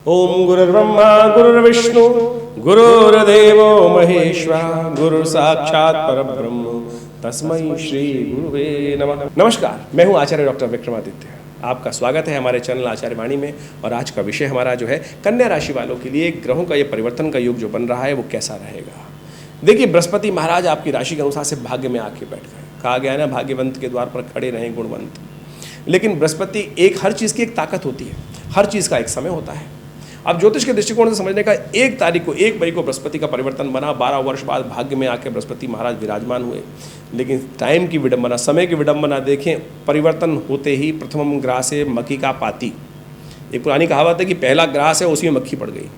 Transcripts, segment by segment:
ओम गुरुर्ब्रह्मा गुरुर्विष्णु गुरुर्देवो महेश्वर गुरु साक्षात परब्रह्म तस्मै श्री गुरुवे नमः। नमस्कार, मैं हूं आचार्य डॉक्टर विक्रमादित्य। आपका स्वागत है हमारे चैनल आचार्य वाणी में। और आज का विषय हमारा जो है कन्या राशि वालों के लिए ग्रहों का ये परिवर्तन का योग जो बन रहा है वो कैसा रहेगा। देखिए, बृहस्पति महाराज आपकी राशि के अनुसार से भाग्य में आके बैठ गए। कहा गया है ना, भाग्यवंत के द्वार पर खड़े रहें गुणवंत। लेकिन बृहस्पति हर चीज़ की एक ताकत होती है, हर चीज़ का एक समय होता है। अब ज्योतिष के दृष्टिकोण से समझने का 1 मई को बृहस्पति का परिवर्तन बना। 12 वर्ष बाद भाग्य में आके बृहस्पति महाराज विराजमान हुए। लेकिन टाइम की विडंबना, समय की विडंबना देखें, परिवर्तन होते ही प्रथमम ग्रासे मक्खी का पाती। एक पुरानी कहावत है कि पहला ग्रास है उसी में मक्खी पड़ गई,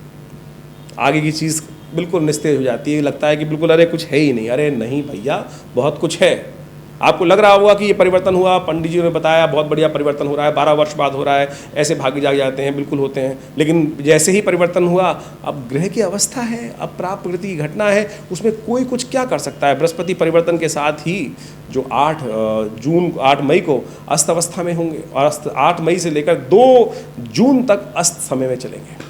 आगे की चीज़ बिल्कुल निस्तेज हो जाती है। लगता है कि बिल्कुल अरे कुछ है ही नहीं। अरे नहीं भैया, बहुत कुछ है। आपको लग रहा होगा कि ये परिवर्तन हुआ, पंडित जी ने बताया बहुत बढ़िया परिवर्तन हो रहा है, 12 वर्ष बाद हो रहा है, ऐसे भाग्य जाग जाते हैं, बिल्कुल होते हैं। लेकिन जैसे ही परिवर्तन हुआ, अब ग्रह की अवस्था है, अब प्राप्त प्रकृति की घटना है, उसमें कोई कुछ क्या कर सकता है। बृहस्पति परिवर्तन के साथ ही जो 8 मई को अस्त अवस्था में होंगे और 8 मई से लेकर 2 जून तक अस्त समय में चलेंगे।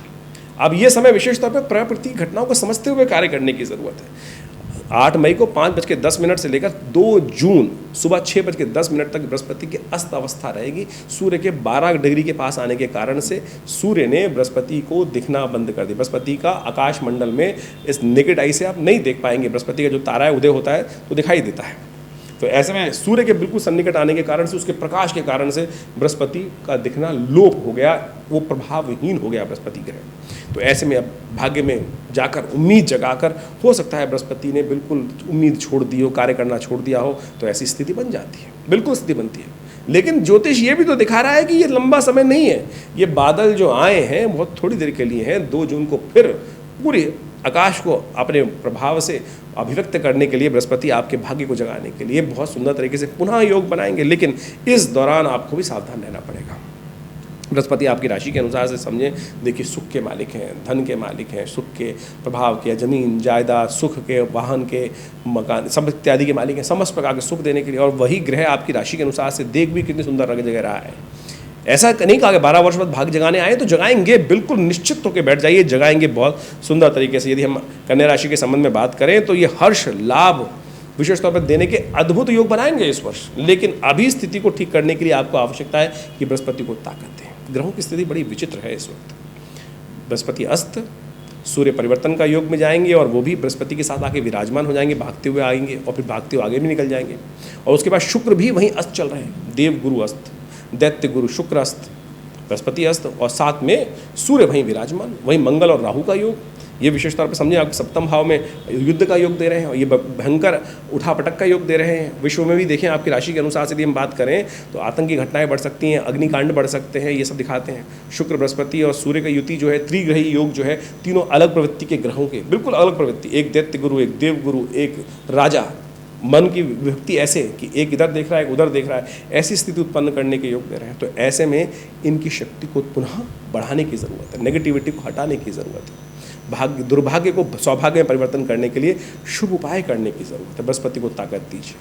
अब ये समय विशेष तौर पर प्रकृति की घटनाओं को समझते हुए कार्य करने की ज़रूरत है। 8 मई को 5:10 से लेकर 2 जून सुबह 6:10 तक बृहस्पति की अस्त अवस्था रहेगी। सूर्य के 12 डिग्री के पास आने के कारण से सूर्य ने बृहस्पति को दिखना बंद कर दिया। बृहस्पति का आकाश मंडल में इस नेकेड आई से आप नहीं देख पाएंगे। बृहस्पति का जो तारा है उदय होता है तो दिखाई देता है। तो ऐसे में सूर्य के बिल्कुल सन्निकट आने के कारण से, उसके प्रकाश के कारण से बृहस्पति का दिखना लोप हो गया, वो प्रभावहीन हो गया बृहस्पति ग्रह। तो ऐसे में अब भाग्य में जाकर उम्मीद जगाकर, हो सकता है बृहस्पति ने बिल्कुल उम्मीद छोड़ दी हो, कार्य करना छोड़ दिया हो, तो ऐसी स्थिति बन जाती है, बिल्कुल स्थिति बनती है। लेकिन ज्योतिष ये भी तो दिखा रहा है कि ये लंबा समय नहीं है। ये बादल जो आए हैं बहुत थोड़ी देर के लिए हैं। 2 जून को फिर पूरे आकाश को अपने प्रभाव से अभिव्यक्त करने के लिए बृहस्पति आपके भाग्य को जगाने के लिए बहुत सुंदर तरीके से पुनः योग बनाएंगे। लेकिन इस दौरान आपको भी सावधान रहना पड़ेगा। बृहस्पति आपकी राशि के अनुसार से समझें, देखिए सुख के मालिक हैं, धन के मालिक हैं, सुख के प्रभाव के, जमीन जायदाद, सुख के, वाहन के, मकान सब इत्यादि के मालिक हैं, समस्त प्रकार के सुख देने के लिए। और वही ग्रह आपकी राशि के अनुसार से देख भी कितनी सुंदर रंग जगह रहा है। ऐसा नहीं कहा कि 12 वर्ष बाद भाग्य जगाने आए तो जगाएंगे, बिल्कुल निश्चित होकर बैठ जाइए, जगाएंगे बहुत सुंदर तरीके से। यदि हम कन्या राशि के संबंध में बात करें तो ये हर्ष लाभ विशेष तौर पर देने के अद्भुत योग बनाएंगे इस वर्ष। लेकिन अभी स्थिति को ठीक करने के लिए आपको आवश्यकता है कि बृहस्पति को ताकत दें। ग्रहों की स्थिति बड़ी विचित्र है इस वक्त। बृहस्पति अस्त, सूर्य परिवर्तन का योग में जाएंगे और वो भी बृहस्पति के साथ आके विराजमान हो जाएंगे, भागते हुए आएंगे और फिर भागते हुए आगे भी निकल जाएंगे। और उसके बाद शुक्र भी वहीं अस्त चल रहे हैं, देव गुरु अस्त, दैत्य गुरु शुक्र अस्त, बृहस्पति अस्त और साथ में सूर्य वहीं विराजमान। वहीं मंगल और राहु का योग, ये विशेष तौर पर समझिए आपको सप्तम भाव में युद्ध का योग दे रहे हैं और ये भयंकर उठापटक का योग दे रहे हैं। विश्व में भी देखें आपकी राशि के अनुसार से यदि हम बात करें तो आतंकी घटनाएं बढ़ सकती हैं, अग्निकांड बढ़ सकते हैं, ये सब दिखाते हैं। शुक्र बृहस्पति और सूर्य का युति जो है, त्रिग्रही योग जो है, तीनों अलग प्रवृत्ति के ग्रहों के, बिल्कुल अलग प्रवृत्ति। एक दैत्य गुरु, एक देव गुरु, एक राजा, मन की विभक्ति ऐसे कि एक इधर देख रहा है एक उधर देख रहा है, ऐसी स्थिति उत्पन्न करने के योग दे रहे हैं। तो ऐसे में इनकी शक्ति को पुनः बढ़ाने की ज़रूरत है, नेगेटिविटी को हटाने की ज़रूरत है, दुर्भाग्य को सौभाग्य में परिवर्तन करने के लिए शुभ उपाय करने की ज़रूरत है। बृहस्पति को ताकत दीजिए,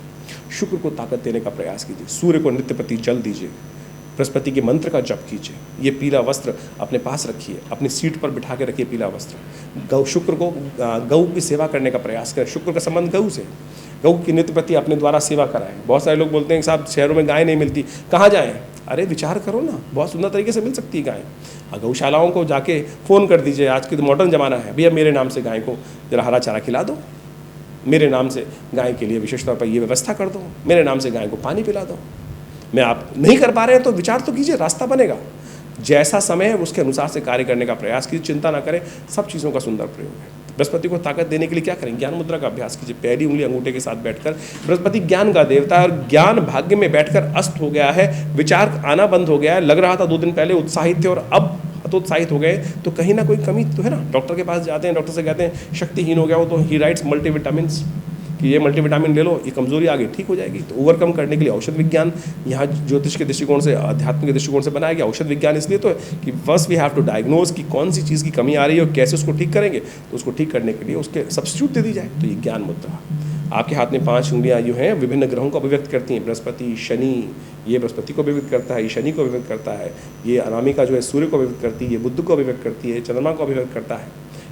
शुक्र को ताकत देने का प्रयास कीजिए, सूर्य को नित्य प्रति जल दीजिए, बृहस्पति के मंत्र का जप कीजिए। ये पीला वस्त्र अपने पास रखिए, अपनी सीट पर बिठा के रखिए पीला वस्त्र। शुक्र को गऊ की सेवा करने का प्रयास करें। शुक्र का संबंध गऊ से, गऊ की नित्य प्रति अपने द्वारा सेवा कराएं। बहुत सारे लोग बोलते हैं कि साहब शहरों में गाय नहीं मिलती, कहाँ जाएं? अरे विचार करो ना, बहुत सुंदर तरीके से मिल सकती है गाय। गौशालाओं को जाके फ़ोन कर दीजिए, आज की तो मॉडर्न ज़माना है, भैया मेरे नाम से गाय को जरा हरा चारा खिला दो, मेरे नाम से गाय के लिए विशेष तौर पर ये व्यवस्था कर दो, मेरे नाम से गाय को पानी पिला दो। मैं आप नहीं कर पा रहे हैं तो विचार तो कीजिए, रास्ता बनेगा। जैसा समय है उसके अनुसार से कार्य करने का प्रयास कीजिए, चिंता ना करें, सब चीज़ों का सुंदर प्रयोग है। बृहस्पति को ताकत देने के लिए क्या करें? ज्ञान मुद्रा का अभ्यास कीजिए। पहली उंगली अंगूठे के साथ बैठकर, बृहस्पति ज्ञान का देवता है और ज्ञान भाग्य में बैठकर अस्त हो गया है, विचार आना बंद हो गया है। लग रहा था 2 दिन पहले उत्साहित थे और अब हतोत्साहित हो गए, तो कहीं ना कोई कमी तो है ना। डॉक्टर के पास जाते हैं, डॉक्टर से कहते हैं शक्तिहीन हो गया हो, तो ही राइट्स मल्टीविटामिन कि ये मल्टीविटामिन ले लो, ये कमजोरी आगे ठीक हो जाएगी। तो ओवरकम करने के लिए औषध विज्ञान यहाँ ज्योतिष के दृष्टिकोण से, अध्यात्म के दृष्टिकोण से बनाया गया। औषध विज्ञान इसलिए तो है कि first we have to diagnose कि कौन सी चीज़ की कमी आ रही है और कैसे उसको ठीक करेंगे। तो उसको ठीक करने के लिए उसके सब्स्टिट्यूट दे दी जाए, तो ये ज्ञान मुद्रा। आपके हाथ में 5 उंगलियां जो हैं विभिन्न ग्रहों को अभिव्यक्त करती हैं। बृहस्पति, शनि, ये बृहस्पति को अभिव्यक्त करता है, ये शनि को अभिव्यक्त करता है, ये अनामिका जो है सूर्य को अभिव्यक्त करती है, ये बुध को अभिव्यक्त करती है, चंद्रमा को अभिव्यक्त करता है,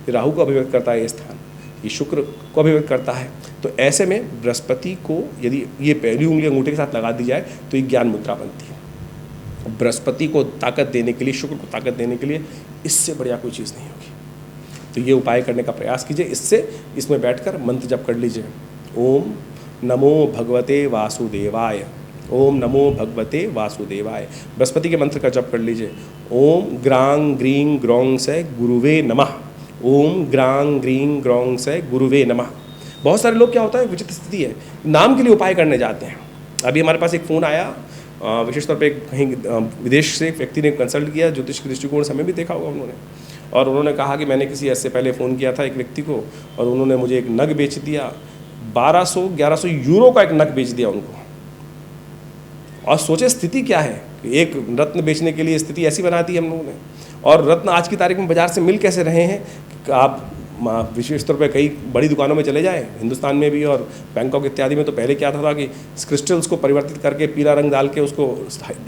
ये राहु को अभिव्यक्त करता है, ये स्थान, ये शुक्र को अभिव्यक्त करता है। तो ऐसे में बृहस्पति को यदि ये पहली उंगली अंगूठे के साथ लगा दी जाए तो ये ज्ञान मुद्रा बनती है। बृहस्पति को ताकत देने के लिए, शुक्र को ताकत देने के लिए इससे बढ़िया कोई चीज़ नहीं होगी। तो ये उपाय करने का प्रयास कीजिए। इसमें बैठकर मंत्र जप कर लीजिए। ओम नमो भगवते वासुदेवाय, ओम नमो भगवते वासुदेवाय। बृहस्पति के मंत्र का जप कर लीजिए। ओम ग्रांग ग्रीं ग्रौंग से गुरुवे नमः, ओम ग्रांग ग्रीं ग्रौंग से गुरुवे नमः। बहुत सारे लोग क्या होता है, विचित्र स्थिति है, नाम के लिए उपाय करने जाते हैं। अभी हमारे पास एक फ़ोन आया, विशेष तौर पे कहीं विदेश से एक व्यक्ति ने कंसल्ट किया, ज्योतिष के दृष्टिकोण से हमें भी देखा होगा उन्होंने, और उन्होंने कहा कि मैंने किसी ऐसे पहले फ़ोन किया था एक व्यक्ति को और उन्होंने मुझे एक नग बेच दिया, 1200-1100 यूरो का एक नग बेच दिया उनको। और सोचे स्थिति क्या है, एक रत्न बेचने के लिए स्थिति ऐसी बना दी हम लोगों ने। और रत्न आज की तारीख में बाजार से मिल कैसे रहे हैं कि आप विशेष तौर पे कई बड़ी दुकानों में चले जाएं, हिंदुस्तान में भी और बैंकॉक इत्यादि में, तो पहले क्या था कि क्रिस्टल्स को परिवर्तित करके पीला रंग डाल के उसको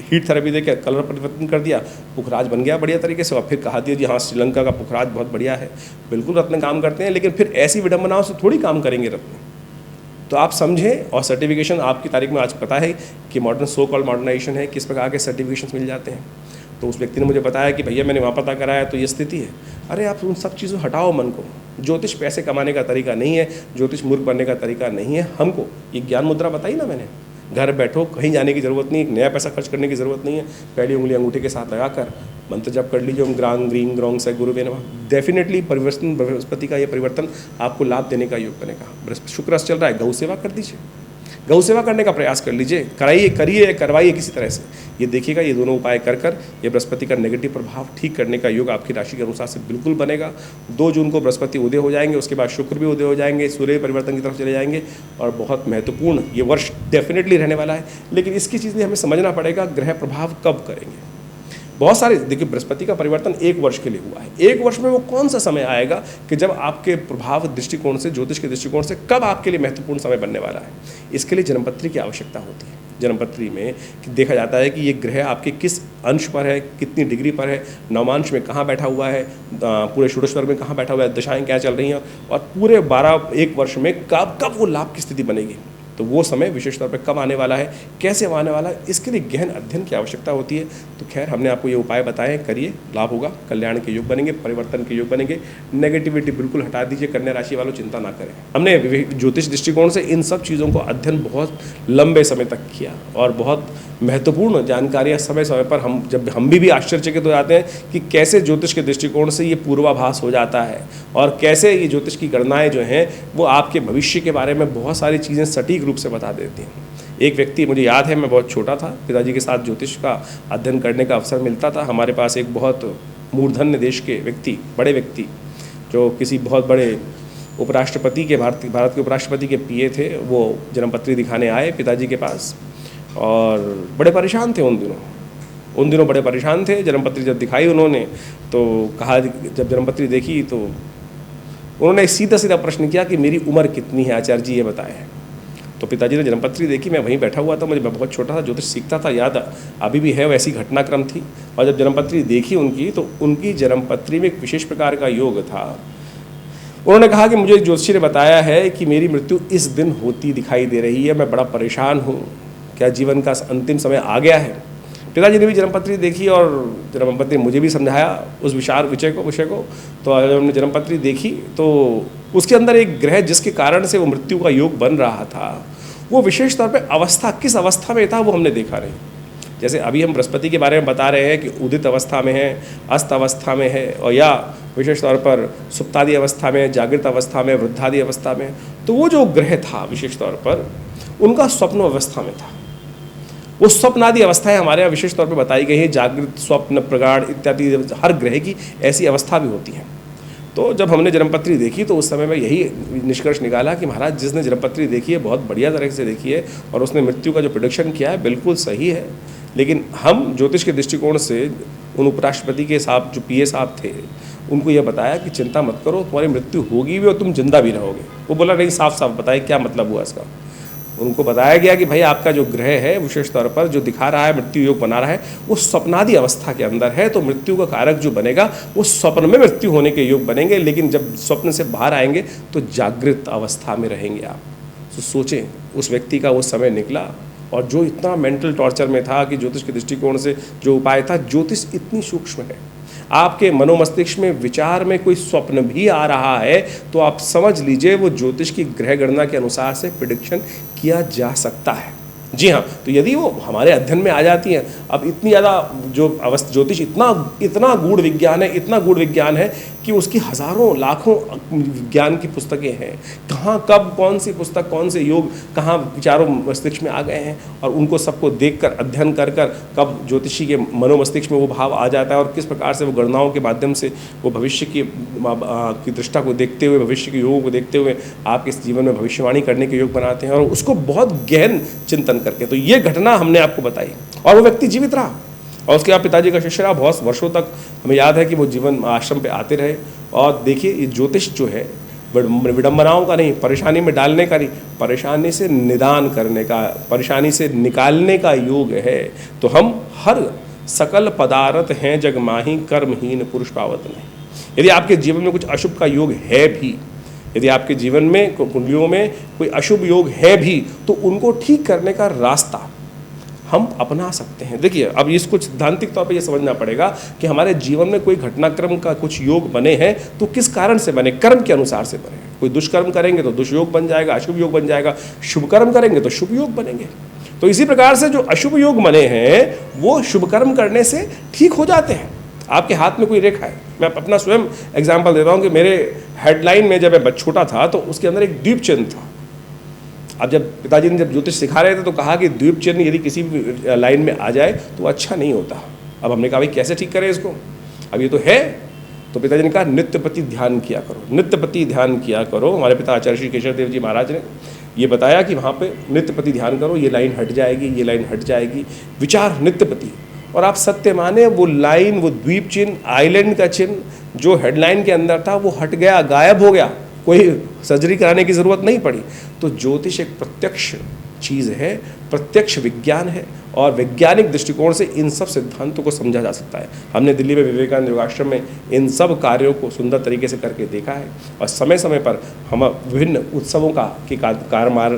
हीट थेरेपी देकर कलर परिवर्तन कर दिया, पुखराज बन गया बढ़िया तरीके से। और फिर कहा दिया जी हाँ श्रीलंका का पुखराज बहुत बढ़िया है। बिल्कुल रत्न काम करते हैं, लेकिन फिर ऐसी विडम्बनाओं से थोड़ी काम करेंगे रत्न। तो आप समझें, और सर्टिफिकेशन आपकी तारीख में आज पता है कि मॉडर्न सो कॉल्ड मॉडर्नाइजेशन है, किस प्रकार के सर्टिफिकेशन मिल जाते हैं। तो उस व्यक्ति ने मुझे बताया कि भैया मैंने वहाँ पता कराया तो ये स्थिति है। अरे आप उन सब चीज़ों हटाओ मन को। ज्योतिष पैसे कमाने का तरीका नहीं है, ज्योतिष मूर्ख बनने का तरीका नहीं है। हमको ये ज्ञान मुद्रा बताई ना मैंने, घर बैठो, कहीं जाने की ज़रूरत नहीं, एक नया पैसा खर्च करने की ज़रूरत नहीं है। पहली उंगली अंगूठे के साथ लगाकर मंत्र जप कर लीजिए, ओम ग्रांग ग्रीं ग्रौंग से गुरुवे नमः। डेफिनेटली परिवर्तन, बृहस्पति का ये परिवर्तन आपको लाभ देने का योग बनेगा। बृहस्पति शुक्र चल रहा है, गौ सेवा कर दीजिए, गौ सेवा करने का प्रयास कर लीजिए, करिए करवाइए किसी तरह से। ये देखिएगा, ये दोनों उपाय कर ये बृहस्पति का नेगेटिव प्रभाव ठीक करने का योग आपकी राशि के अनुसार से बिल्कुल बनेगा। 2 जून को बृहस्पति उदय हो जाएंगे, उसके बाद शुक्र भी उदय हो जाएंगे, सूर्य परिवर्तन की तरफ चले जाएंगे और बहुत महत्वपूर्ण ये वर्ष डेफिनेटली रहने वाला है। लेकिन इसकी चीज़ें हमें समझना पड़ेगा, ग्रह प्रभाव कब करेंगे। बहुत सारे देखिए, बृहस्पति का परिवर्तन 1 वर्ष के लिए हुआ है। 1 वर्ष में वो कौन सा समय आएगा कि जब आपके प्रभाव दृष्टिकोण से, ज्योतिष के दृष्टिकोण से कब आपके लिए महत्वपूर्ण समय बनने वाला है। इसके लिए जन्मपत्री की आवश्यकता होती है। जन्मपत्री में देखा जाता है कि ये ग्रह आपके किस अंश पर है, कितनी डिग्री पर है, नवमांश में कहाँ बैठा हुआ है, पूरे षोडश में कहाँ बैठा हुआ है, दशाएं क्या चल रही हैं, और पूरे 1 वर्ष में कब वो लाभ की स्थिति बनेगी। तो वो समय विशेष तौर पे कब आने वाला है, कैसे आने वाला है, इसके लिए गहन अध्ययन की आवश्यकता होती है। तो खैर, हमने आपको ये उपाय बताए, करिए, लाभ होगा, कल्याण के योग बनेंगे, परिवर्तन के योग बनेंगे। नेगेटिविटी बिल्कुल हटा दीजिए, कन्या राशि वालों चिंता ना करें। हमने ज्योतिष दृष्टिकोण से इन सब चीज़ों को अध्ययन बहुत लंबे समय तक किया और बहुत महत्वपूर्ण जानकारियाँ समय समय पर हम भी आश्चर्यचकित हो जाते हैं कि कैसे ज्योतिष के दृष्टिकोण से ये पूर्वाभास हो जाता है और कैसे ये ज्योतिष की गणनाएं जो हैं वो आपके भविष्य के बारे में बहुत सारी चीज़ें सटीक रूप से बता देती हैं। एक व्यक्ति, मुझे याद है, मैं बहुत छोटा था, पिताजी के साथ ज्योतिष का अध्ययन करने का अवसर मिलता था। हमारे पास एक बहुत मूर्धन्य देश के व्यक्ति, बड़े व्यक्ति, जो किसी बहुत बड़े उपराष्ट्रपति के, भारत के उपराष्ट्रपति के पीए थे, वो जन्मपत्री दिखाने आए पिताजी के पास और बड़े परेशान थे उन दिनों बड़े परेशान थे। जन्मपत्री जब दिखाई उन्होंने तो कहा, जब जन्मपत्री देखी तो उन्होंने सीधा सीधा प्रश्न किया कि मेरी उम्र कितनी है आचार्य जी, ये बताएं। तो पिताजी ने जन्मपत्री देखी, मैं वहीं बैठा हुआ था, मैं बहुत छोटा था, ज्योतिष सीखता था, याद अभी भी है, वैसी घटनाक्रम थी। और जब जन्मपत्री देखी उनकी, तो उनकी जन्मपत्री में एक विशेष प्रकार का योग था। उन्होंने कहा कि मुझे ज्योतिषी ने बताया है कि मेरी मृत्यु इस दिन होती दिखाई दे रही है, मैं बड़ा परेशान हूँ, क्या जीवन का अंतिम समय आ गया है। पिताजी ने भी जन्मपत्री देखी और जन्मपत्री मुझे भी समझाया उस विषय को। तो जब हमने जन्मपत्री देखी तो उसके अंदर एक ग्रह जिसके कारण से वो मृत्यु का योग बन रहा था, वो विशेष तौर पे अवस्था, किस अवस्था में था वो हमने देखा नहीं। जैसे अभी हम बृहस्पति के बारे में बता रहे हैं कि उदित अवस्था में है, अस्त अवस्था में है, और या विशेष तौर पर सुप्तादि अवस्था में, जागृत अवस्था में, वृद्धादि अवस्था में। तो वो जो ग्रह था विशेष तौर पर उनका स्वप्न अवस्था में था। वो स्वप्नादि अवस्थाएं हमारे यहाँ विशेष तौर पर बताई गई हैं, जागृत, स्वप्न, प्रगाढ़ इत्यादि, हर ग्रह की ऐसी अवस्था भी होती है। तो तो जब हमने जन्मपत्री देखी तो उस समय में यही निष्कर्ष निकाला कि महाराज जिसने जन्मपत्री देखी है बहुत बढ़िया तरह से देखी है और उसने मृत्यु का जो प्रेडिक्शन किया है बिल्कुल सही है। लेकिन हम ज्योतिष के दृष्टिकोण से उन उपराष्ट्रपति के साहब जो पीए साहब थे उनको यह बताया कि चिंता मत करो, तुम्हारी मृत्यु होगी भी और तुम जिंदा भी रहोगे। वो बोला नहीं, साफ साफ बताए क्या मतलब हुआ इसका। उनको बताया गया कि भाई आपका जो ग्रह है विशेष तौर पर जो दिखा रहा है मृत्यु योग बना रहा है वो स्वप्नादि अवस्था के अंदर है, तो मृत्यु का कारक जो बनेगा वो स्वप्न में मृत्यु होने के योग बनेंगे, लेकिन जब स्वप्न से बाहर आएंगे तो जागृत अवस्था में रहेंगे आप। तो सोचें उस व्यक्ति का वो समय निकला और जो इतना मेंटल टॉर्चर में था कि ज्योतिष के दृष्टिकोण से जो उपाय था, ज्योतिष इतनी सूक्ष्म है, आपके मनोमस्तिष्क में विचार में कोई स्वप्न भी आ रहा है तो आप समझ लीजिए वो ज्योतिष की ग्रह गणना के अनुसार से प्रिडिक्शन किया जा सकता है। जी हाँ, तो यदि वो हमारे अध्ययन में आ जाती हैं, अब इतनी ज़्यादा जो अवस्था ज्योतिष इतना गूढ़ विज्ञान है, इतना गूढ़ विज्ञान है कि उसकी हज़ारों लाखों विज्ञान की पुस्तकें हैं। कहाँ कब कौन सी पुस्तक कौन से योग कहाँ विचारों मस्तिष्क में आ गए हैं और उनको सबको देखकर अध्ययन कर कब ज्योतिषी के मनोमस्तिष्क में वो भाव आ जाता है और किस प्रकार से वो गणनाओं के माध्यम से वो भविष्य की दृष्टा को देखते हुए, भविष्य के योगों को देखते हुए आपके जीवन में भविष्यवाणी करने के योग बनाते हैं और उसको बहुत गहन चिंतन करके। तो ये घटना हमने आपको बताई और वो व्यक्ति जीवित रहा और उसके बाद पिताजी का शिष्य रहा बहुत वर्षों तक। हमें याद है कि वो जीवन आश्रम पे आते रहे। और देखिए ये ज्योतिष जो है विडंबनाओं का नहीं, परेशानी में डालने का नहीं, परेशानी से निदान करने का, परेशानी से निकालने का योग है। तो हम हर सकल पदार्थ हैं जग माही कर्महीन पुरुष पावत नहीं। यदि आपके जीवन में कुछ अशुभ का योग है भी, यदि आपके जीवन में कुंडलियों में कोई अशुभ योग है भी, तो उनको ठीक करने का रास्ता हम अपना सकते हैं। देखिए अब इसको सिद्धांतिक तौर पे ये समझना पड़ेगा कि हमारे जीवन में कोई घटनाक्रम का कुछ योग बने हैं तो किस कारण से बने, कर्म के अनुसार से बने। कोई दुष्कर्म करेंगे तो दुष्योग बन जाएगा, अशुभ योग बन जाएगा, शुभ कर्म करेंगे तो शुभ योग बनेंगे। तो इसी प्रकार से जो अशुभ योग बने हैं वो शुभ कर्म करने से ठीक हो जाते हैं। आपके हाथ में कोई रेखा है, मैं अपना स्वयं एग्जाम्पल देता हूँ कि मेरे हेडलाइन में जब मैं छोटा था तो उसके अंदर एक द्वीप चिन्ह था। अब जब पिताजी ने जब ज्योतिष सिखा रहे थे तो कहा कि द्वीप चिन्ह यदि किसी भी लाइन में आ जाए तो अच्छा नहीं होता। अब हमने कहा भाई कैसे ठीक करें इसको, अब ये तो है। तो पिताजी ने कहा नित्यपति ध्यान किया करो, नित्यपति ध्यान किया करो। हमारे पिता आचार्य श्री केशव देव जी महाराज ने ये बताया कि वहाँ पे नित्यपति ध्यान करो, ये लाइन हट जाएगी, ये लाइन हट जाएगी, विचार नित्यपति। और आप सत्य माने वो लाइन, वो द्वीप चिन्ह, आइलैंड का चिन्ह जो हेडलाइन के अंदर था वो हट गया, गायब हो गया, कोई सर्जरी कराने की ज़रूरत नहीं पड़ी। तो ज्योतिष एक प्रत्यक्ष चीज़ है, प्रत्यक्ष विज्ञान है और वैज्ञानिक दृष्टिकोण से इन सब सिद्धांतों को समझा जा सकता है। हमने दिल्ली में विवेकानंद योगाश्रम में इन सब कार्यों को सुंदर तरीके से करके देखा है और समय समय पर हम विभिन्न उत्सवों के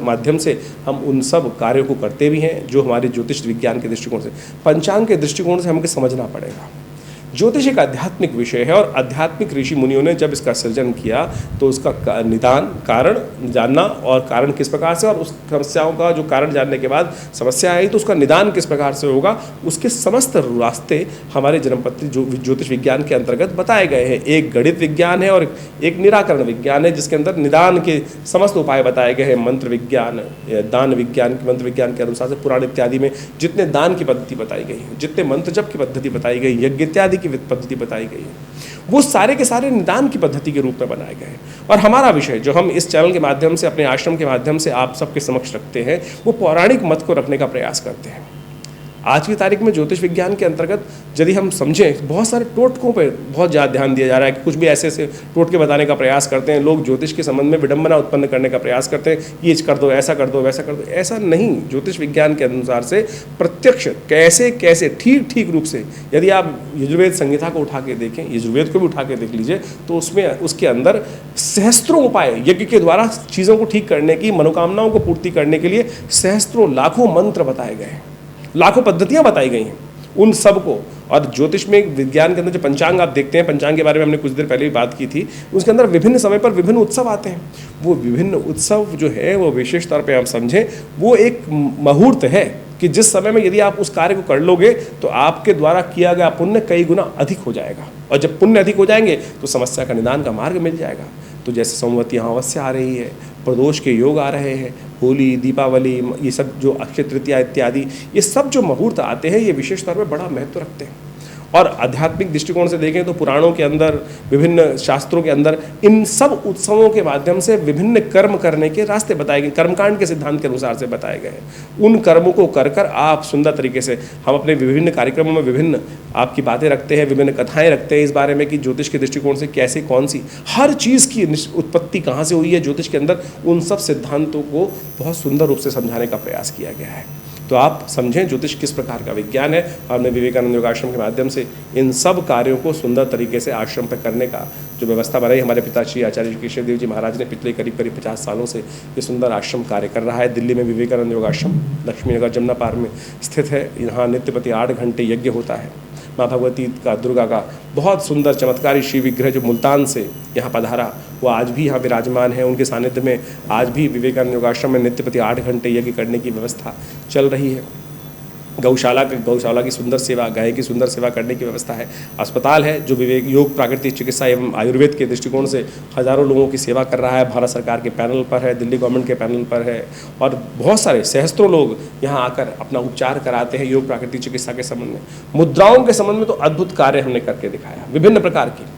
माध्यम से हम उन सब कार्यों को करते भी हैं जो हमारे ज्योतिष विज्ञान के दृष्टिकोण से, पंचांग के दृष्टिकोण से हमको समझना पड़ेगा। ज्योतिष एक आध्यात्मिक विषय है और आध्यात्मिक ऋषि मुनियों ने जब इसका सृजन किया तो उसका निदान, कारण जानना और कारण किस प्रकार से, और उस समस्याओं का जो कारण जानने के बाद समस्या आई तो उसका निदान किस प्रकार से होगा, उसके समस्त रास्ते हमारे जन्मपत्री जो ज्योतिष विज्ञान के अंतर्गत बताए गए हैं। एक गणित विज्ञान है और एक निराकरण विज्ञान है जिसके अंदर निदान के समस्त उपाय बताए गए हैं। मंत्र विज्ञान, दान विज्ञान, मंत्र विज्ञान के अनुसार से पुराण इत्यादि में जितने दान की पद्धति बताई गई है, जितने मंत्र जप की पद्धति बताई गई, यज्ञ इत्यादि की पद्धति बताई गई है, वो सारे के सारे निदान की पद्धति के रूप में बनाए गए हैं। और हमारा विषय जो हम इस चैनल के माध्यम से, अपने आश्रम के माध्यम से आप सबके समक्ष रखते हैं, वो पौराणिक मत को रखने का प्रयास करते हैं। आज की तारीख में ज्योतिष विज्ञान के अंतर्गत यदि हम समझें, बहुत सारे टोटकों पर बहुत ज़्यादा ध्यान दिया जा रहा है कि कुछ भी ऐसे ऐसे टोटके बताने का प्रयास करते हैं। लोग ज्योतिष के संबंध में विडंबना उत्पन्न करने का प्रयास करते हैं, ये कर दो, ऐसा कर दो, वैसा कर दो। ऐसा नहीं, ज्योतिष विज्ञान के अनुसार से प्रत्यक्ष कैसे कैसे ठीक रूप से, यदि आप यजुर्वेद संहिता को उठा के देखें, यजुर्वेद को भी उठा के देख लीजिए, तो उसमें उसके अंदर सहस्त्रों उपाय यज्ञ के द्वारा चीज़ों को ठीक करने की, मनोकामनाओं को पूर्ति करने के लिए सहस्त्रों लाखों मंत्र बताए गए हैं, लाखों पद्धतियां बताई गई हैं उन सब को। और ज्योतिष में विज्ञान के अंदर जो पंचांग आप देखते हैं, पंचांग के बारे में हमने कुछ देर पहले भी बात की थी, उसके अंदर विभिन्न समय पर विभिन्न उत्सव आते हैं। वो विभिन्न उत्सव जो है वो विशेष तौर पे आप समझें, वो एक मुहूर्त है कि जिस समय में यदि आप उस कार्य को कर लोगे तो आपके द्वारा किया गया पुण्य कई गुना अधिक हो जाएगा। और जब पुण्य अधिक हो जाएंगे तो समस्या का निदान का मार्ग मिल जाएगा। तो जैसे सोमवती अमावस्या आ रही है, प्रदोष के योग आ रहे हैं, होली, दीपावली, ये सब जो अक्षय तृतीया इत्यादि, ये सब जो मुहूर्त आते हैं ये विशेष तौर पर बड़ा महत्व रखते हैं। और आध्यात्मिक दृष्टिकोण से देखें तो पुराणों के अंदर, विभिन्न शास्त्रों के अंदर इन सब उत्सवों के माध्यम से विभिन्न कर्म करने के रास्ते बताए गए, कर्मकांड के सिद्धांत के अनुसार से बताए गए हैं। उन कर्मों को कर कर आप सुंदर तरीके से, हम अपने विभिन्न कार्यक्रमों में विभिन्न आपकी बातें रखते हैं, विभिन्न कथाएं रखते हैं इस बारे में कि ज्योतिष के दृष्टिकोण से कैसे, कौन सी हर चीज़ की उत्पत्ति कहाँ से हुई है ज्योतिष के अंदर, उन सब सिद्धांतों को बहुत सुंदर रूप से समझाने का प्रयास किया गया है। तो आप समझें ज्योतिष किस प्रकार का विज्ञान है, और हमने विवेकानंद योगाश्रम के माध्यम से इन सब कार्यों को सुंदर तरीके से आश्रम पर करने का जो व्यवस्था बनाई, हमारे पिताश्री आचार्य कृष्ण देव जी महाराज ने पिछले करीब 50 सालों से ये सुंदर आश्रम कार्य कर रहा है। दिल्ली में विवेकानंद योगाश्रम लक्ष्मी नगर जमुना पार्क में स्थित है। यहाँ नित्य प्रति 8 घंटे यज्ञ होता है। माँ भगवती का, दुर्गा का बहुत सुंदर चमत्कारी श्री विग्रह जो मुल्तान से यहाँ पधारा, वो आज भी यहाँ विराजमान है। उनके सानिध्य में आज भी विवेकानंद योगाश्रम में नित्य प्रति 8 घंटे यज्ञ करने की व्यवस्था चल रही है। गौशाला की सुंदर सेवा, गाय की सुंदर सेवा करने की व्यवस्था है। अस्पताल है जो विवेक योग, प्राकृतिक चिकित्सा एवं आयुर्वेद के दृष्टिकोण से हज़ारों लोगों की सेवा कर रहा है। भारत सरकार के पैनल पर है, दिल्ली गवर्नमेंट के पैनल पर है, और बहुत सारे सहस्त्रों लोग यहाँ आकर अपना उपचार कराते हैं योग प्राकृतिक चिकित्सा के संबंध में। मुद्राओं के संबंध में तो अद्भुत कार्य हमने करके दिखाया, विभिन्न प्रकार की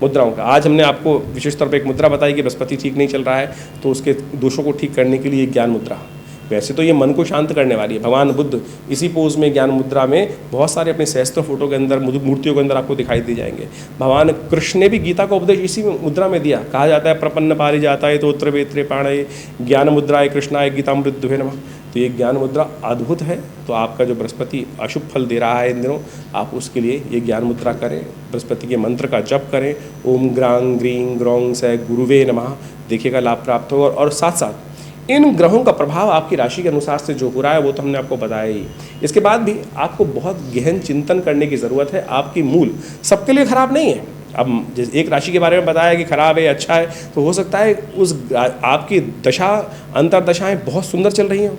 मुद्राओं का। आज हमने आपको विशेष तौर पर एक मुद्रा बताई कि बृहस्पति ठीक नहीं चल रहा है, तो उसके दोषों को ठीक करने के लिए ज्ञान मुद्रा। वैसे तो ये मन को शांत करने वाली है। भगवान बुद्ध इसी पोज में, ज्ञान मुद्रा में, बहुत सारे अपने सहस्त्र फोटो के अंदर, मूर्तियों के अंदर आपको दिखाई दे जाएंगे। भगवान कृष्ण ने भी गीता का उपदेश इसी मुद्रा में दिया। कहा जाता है प्रपन्न पारि जाता है तो उत्तर वेत्रे पाणय ज्ञान मुद्राए कृष्णाय गीतामृतद्वे नमः। तो ये ज्ञान मुद्रा अद्भुत है। तो आपका जो बृहस्पति अशुभ फल दे रहा है इन दिनों, आप उसके लिए ये ज्ञान मुद्रा करें, बृहस्पति के मंत्र का जप करें, ओम ग्रांग ग्रीं ग्रौं स गुरुवे नमः, देखिएगा लाभ प्राप्त होगा। और साथ साथ इन ग्रहों का प्रभाव आपकी राशि के अनुसार से जो हो रहा है वो तो हमने आपको बताया ही। इसके बाद भी आपको बहुत गहन चिंतन करने की ज़रूरत है। आपकी मूल सबके लिए खराब नहीं है। अब जैसे एक राशि के बारे में बताया कि खराब है, अच्छा है, तो हो सकता है उस आपकी दशा, अंतर्दशाएं बहुत सुंदर चल रही हों,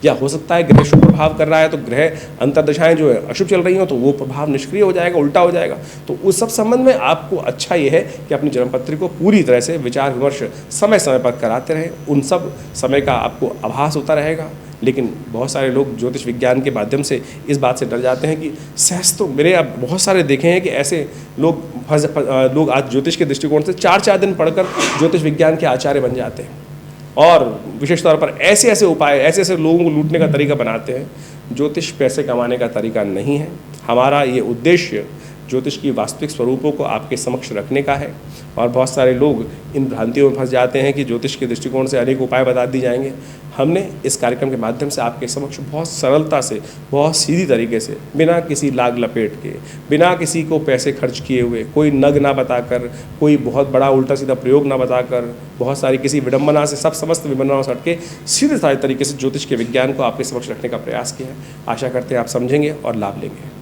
या हो सकता है ग्रह शुभ प्रभाव कर रहा है तो ग्रह अंतर्दशाएं जो है अशुभ चल रही हो, तो वो प्रभाव निष्क्रिय हो जाएगा, उल्टा हो जाएगा। तो उस सब संबंध में आपको अच्छा ये है कि अपनी जन्मपत्री को पूरी तरह से विचार विमर्श समय समय पर कराते रहें। उन सब समय का आपको आभास होता रहेगा। लेकिन बहुत सारे लोग ज्योतिष विज्ञान के माध्यम से इस बात से डर जाते हैं कि सहस्त्रों, मेरे अब बहुत सारे देखे हैं कि ऐसे लोग आज ज्योतिष के दृष्टिकोण से 4-4 दिन पढ़कर ज्योतिष विज्ञान के आचार्य बन जाते हैं, और विशेष तौर पर ऐसे ऐसे उपाय, ऐसे ऐसे लोगों को लूटने का तरीका बनाते हैं। ज्योतिष पैसे कमाने का तरीका नहीं है। हमारा ये उद्देश्य ज्योतिष की वास्तविक स्वरूपों को आपके समक्ष रखने का है। और बहुत सारे लोग इन भ्रांतियों में फंस जाते हैं कि ज्योतिष के दृष्टिकोण से अनेक उपाय बता दिए जाएंगे। हमने इस कार्यक्रम के माध्यम से आपके समक्ष बहुत सरलता से, बहुत सीधी तरीके से, बिना किसी लाग लपेट के, बिना किसी को पैसे खर्च किए हुए, कोई नग ना बताकर, कोई बहुत बड़ा उल्टा सीधा प्रयोग ना बताकर, बहुत सारी किसी विडंबना से, सब समस्त विडंबनाओं से हटके सीधे साधे तरीके से ज्योतिष के विज्ञान को आपके समक्ष रखने का प्रयास किया है। आशा करते हैं आप समझेंगे और लाभ लेंगे।